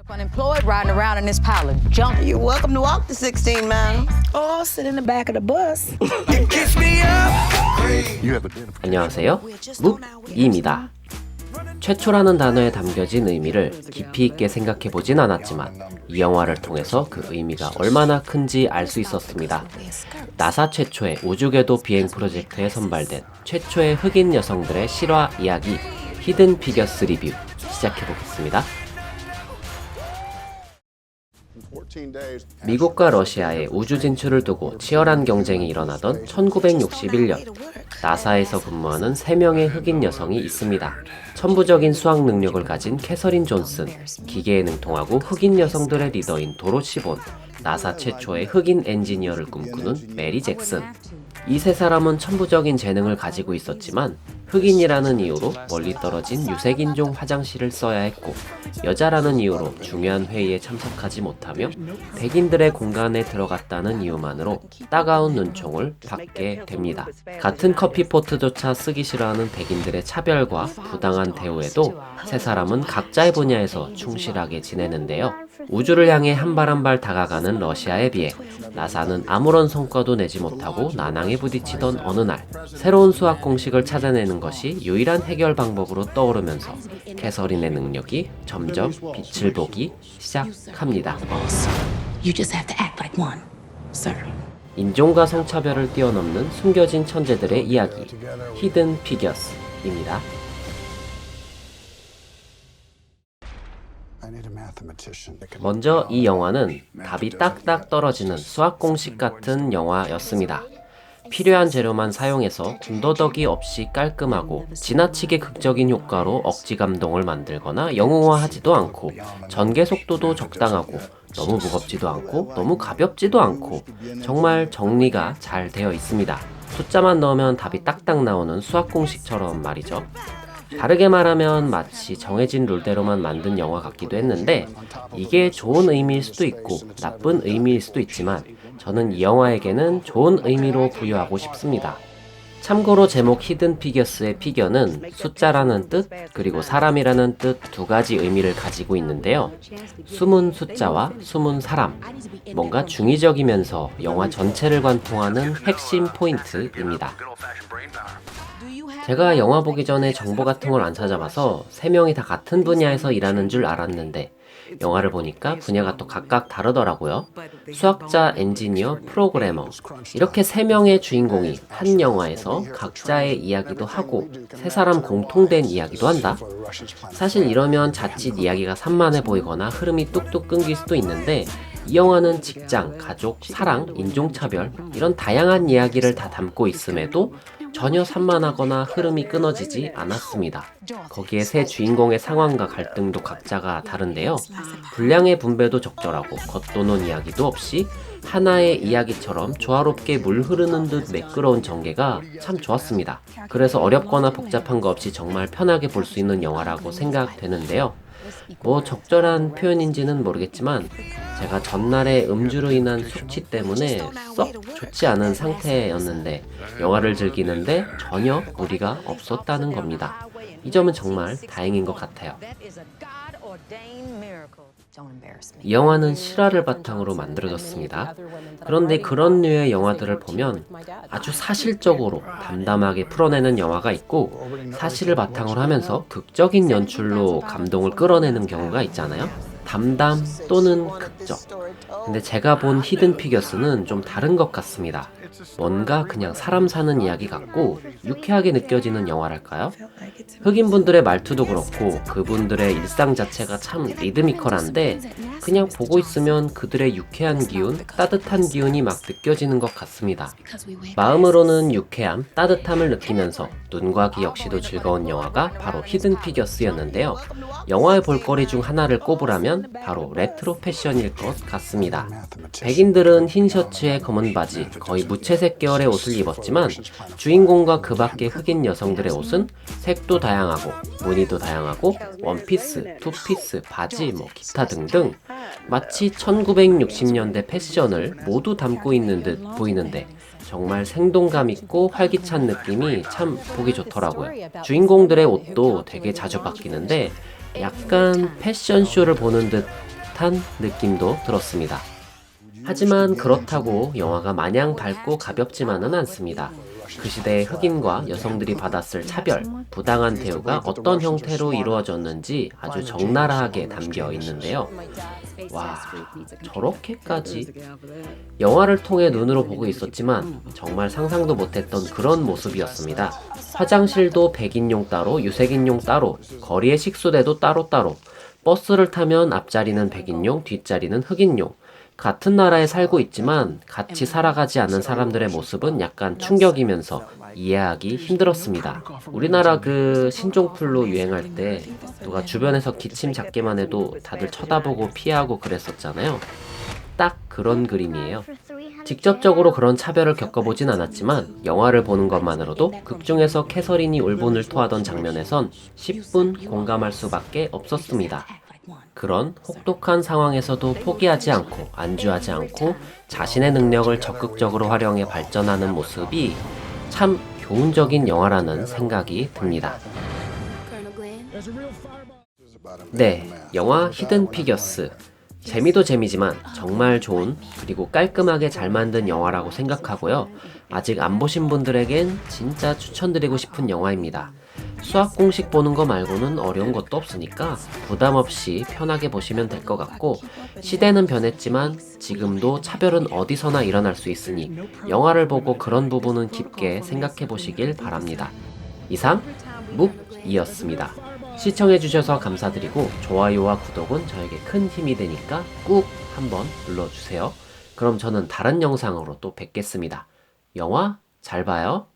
Unemployed, riding around in this pile of junk. You're welcome to walk the 16 miles. Or sit in the back of the bus. 안녕하세요. 묵이입니다. 최초라는 단어에 담겨진 의미를 깊이 있게 생각해보진 않았지만 이 영화를 통해서 그 의미가 얼마나 큰지 알 수 있었습니다. 나사 최초의 우주궤도 비행 프로젝트에 선발된 최초의 흑인 여성들의 실화 이야기 히든 피겨스 리뷰 시작해보겠습니다. 미국과 러시아의 우주 진출을 두고 치열한 경쟁이 일어나던 1961년 나사에서 근무하는 3명의 흑인 여성이 있습니다. 천부적인 수학 능력을 가진 캐서린 존슨, 기계에 능통하고 흑인 여성들의 리더인 도로시 본, 나사 최초의 흑인 엔지니어를 꿈꾸는 메리 잭슨. 이 세 사람은 천부적인 재능을 가지고 있었지만 흑인이라는 이유로 멀리 떨어진 유색인종 화장실을 써야 했고 여자라는 이유로 중요한 회의에 참석하지 못하며 백인들의 공간에 들어갔다는 이유만으로 따가운 눈총을 받게 됩니다. 같은 커피포트조차 쓰기 싫어하는 백인들의 차별과 부당한 대우에도 세 사람은 각자의 분야에서 충실하게 지내는데요. 우주를 향해 한 발 한 발 다가가는 러시아에 비해 나사는 아무런 성과도 내지 못하고 난항에 부딪히던 어느 날 새로운 수학 공식을 찾아내는 것이 유일한 해결 방법으로 떠오르면서 캐서린의 능력이 점점 빛을 보기 시작합니다. You just have to act like one, sir. 인종과 성차별을 뛰어넘는 숨겨진 천재들의 이야기 히든 피겨스입니다. 먼저 이 영화는 답이 딱딱 떨어지는 수학 공식 같은 영화였습니다. 필요한 재료만 사용해서 군더더기 없이 깔끔하고 지나치게 극적인 효과로 억지 감동을 만들거나 영웅화하지도 않고 전개 속도도 적당하고 너무 무겁지도 않고 너무 가볍지도 않고 정말 정리가 잘 되어 있습니다. 숫자만 넣으면 답이 딱딱 나오는 수학 공식처럼 말이죠. 다르게 말하면 마치 정해진 룰대로만 만든 영화 같기도 했는데 이게 좋은 의미일 수도 있고 나쁜 의미일 수도 있지만 저는 이 영화에게는 좋은 의미로 부여하고 싶습니다. 참고로 제목 히든 피겨스의 피겨는 숫자라는 뜻 그리고 사람이라는 뜻 두 가지 의미를 가지고 있는데요. 숨은 숫자와 숨은 사람, 뭔가 중의적이면서 영화 전체를 관통하는 핵심 포인트입니다. 제가 영화 보기 전에 정보 같은 걸 안 찾아봐서 3명이 다 같은 분야에서 일하는 줄 알았는데 영화를 보니까 분야가 또 각각 다르더라고요. 수학자, 엔지니어, 프로그래머 이렇게 3명의 주인공이 한 영화에서 각자의 이야기도 하고 세 사람 공통된 이야기도 한다? 사실 이러면 자칫 이야기가 산만해 보이거나 흐름이 뚝뚝 끊길 수도 있는데 이 영화는 직장, 가족, 사랑, 인종차별 이런 다양한 이야기를 다 담고 있음에도 전혀 산만하거나 흐름이 끊어지지 않았습니다. 거기에 세 주인공의 상황과 갈등도 각자가 다른데요. 분량의 분배도 적절하고 겉도는 이야기도 없이 하나의 이야기처럼 조화롭게 물 흐르는 듯 매끄러운 전개가 참 좋았습니다. 그래서 어렵거나 복잡한 거 없이 정말 편하게 볼 수 있는 영화라고 생각되는데요. 뭐 적절한 표현인지는 모르겠지만 제가 전날에 음주로 인한 숙취 때문에 썩 좋지 않은 상태였는데 영화를 즐기는데 전혀 무리가 없었다는 겁니다. 이 점은 정말 다행인 것 같아요. 이 영화는 실화를 바탕으로 만들어졌습니다. 그런데 그런 류의 영화들을 보면 아주 사실적으로 담담하게 풀어내는 영화가 있고 사실을 바탕으로 하면서 극적인 연출로 감동을 끌어내는 경우가 있잖아요. 담담 또는 극적. 근데 제가 본 히든 피겨스는 좀 다른 것 같습니다. 뭔가 그냥 사람 사는 이야기 같고 유쾌하게 느껴지는 영화랄까요? 흑인분들의 말투도 그렇고 그분들의 일상 자체가 참 리드미컬한데 그냥 보고 있으면 그들의 유쾌한 기운, 따뜻한 기운이 막 느껴지는 것 같습니다. 마음으로는 유쾌함, 따뜻함을 느끼면서 눈과 귀 역시도 즐거운 영화가 바로 히든 피겨스였는데요. 영화의 볼거리 중 하나를 꼽으라면 바로 레트로 패션일 것 같습니다. 백인들은 흰 셔츠에 검은 바지, 거의 무채색 계열의 옷을 입었지만 주인공과 그 밖의 흑인 여성들의 옷은 색도 다양하고 무늬도 다양하고 원피스, 투피스, 바지, 기타 등등 마치 1960년대 패션을 모두 담고 있는 듯 보이는데 정말 생동감 있고 활기찬 느낌이 참 보기 좋더라고요. 주인공들의 옷도 되게 자주 바뀌는데 약간 패션쇼를 보는 듯 듯한 느낌도 들었습니다. 하지만 그렇다고 영화가 마냥 밝고 가볍지만은 않습니다. 그 시대의 흑인과 여성들이 받았을 차별, 부당한 대우가 어떤 형태로 이루어졌는지 아주 적나라하게 담겨 있는데요. 와, 저렇게까지? 영화를 통해 눈으로 보고 있었지만 정말 상상도 못했던 그런 모습이었습니다. 화장실도 백인용 따로, 유색인용 따로, 거리의 식수대도 따로따로, 버스를 타면 앞자리는 백인용, 뒷자리는 흑인용. 같은 나라에 살고 있지만 같이 살아가지 않는 사람들의 모습은 약간 충격이면서 이해하기 힘들었습니다. 우리나라 그 신종플루 유행할 때 누가 주변에서 기침 잡기만 해도 다들 쳐다보고 피하고 그랬었잖아요. 딱 그런 그림이에요. 직접적으로 그런 차별을 겪어보진 않았지만 영화를 보는 것만으로도 극중에서 캐서린이 울분을 토하던 장면에선 10분 공감할 수밖에 없었습니다. 그런 혹독한 상황에서도 포기하지 않고 안주하지 않고 자신의 능력을 적극적으로 활용해 발전하는 모습이 참 교훈적인 영화라는 생각이 듭니다. 네, 영화 히든 피겨스. 재미도 재미지만 정말 좋은 그리고 깔끔하게 잘 만든 영화라고 생각하고요. 아직 안 보신 분들에겐 진짜 추천드리고 싶은 영화입니다. 수학 공식 보는 거 말고는 어려운 것도 없으니까 부담 없이 편하게 보시면 될 것 같고, 시대는 변했지만 지금도 차별은 어디서나 일어날 수 있으니 영화를 보고 그런 부분은 깊게 생각해 보시길 바랍니다. 이상 묵이었습니다. 시청해주셔서 감사드리고 좋아요와 구독은 저에게 큰 힘이 되니까 꾹 한번 눌러주세요. 그럼 저는 다른 영상으로 또 뵙겠습니다. 영화 잘 봐요.